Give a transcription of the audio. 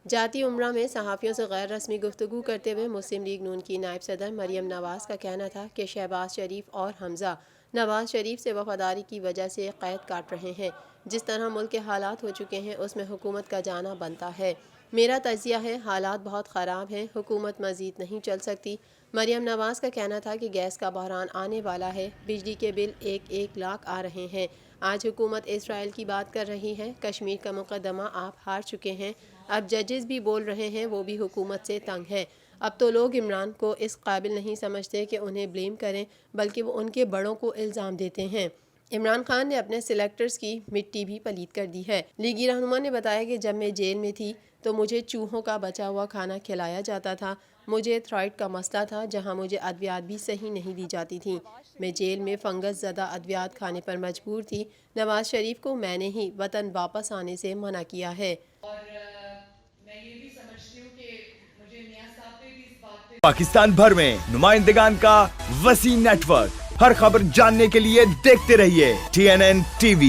جاتی عمرہ میں صحافیوں سے غیر رسمی گفتگو کرتے ہوئے مسلم لیگ نون کی نائب صدر مریم نواز کا کہنا تھا کہ شہباز شریف اور حمزہ نواز شریف سے وفاداری کی وجہ سے قید کاٹ رہے ہیں۔ جس طرح ملک کے حالات ہو چکے ہیں اس میں حکومت کا جانا بنتا ہے۔ میرا تجزیہ ہے حالات بہت خراب ہیں، حکومت مزید نہیں چل سکتی۔ مریم نواز کا کہنا تھا کہ گیس کا بحران آنے والا ہے، بجلی کے بل ایک لاکھ آ رہے ہیں۔ آج حکومت اسرائیل کی بات کر رہی ہے، کشمیر کا مقدمہ آپ ہار چکے ہیں۔ اب ججز بھی بول رہے ہیں، وہ بھی حکومت سے تنگ ہیں۔ اب تو لوگ عمران کو اس قابل نہیں سمجھتے کہ انہیں بلیم کریں، بلکہ وہ ان کے بڑوں کو الزام دیتے ہیں۔ عمران خان نے اپنے سلیکٹرز کی مٹی بھی پلید کر دی ہے۔ لیگی رہنما نے بتایا کہ جب میں جیل میں تھی تو مجھے چوہوں کا بچا ہوا کھانا کھلایا جاتا تھا۔ مجھے تھرائیڈ کا مسئلہ تھا جہاں مجھے ادویات بھی صحیح نہیں دی جاتی تھیں۔ میں جیل میں فنگس زدہ ادویات کھانے پر مجبور تھی۔ نواز شریف کو میں نے ہی وطن واپس آنے سے منع کیا ہے۔ پاکستان بھر میں نمائندگان کا وسیع نیٹ ورک، ہر خبر جاننے کے لیے دیکھتے رہیے TNN TV۔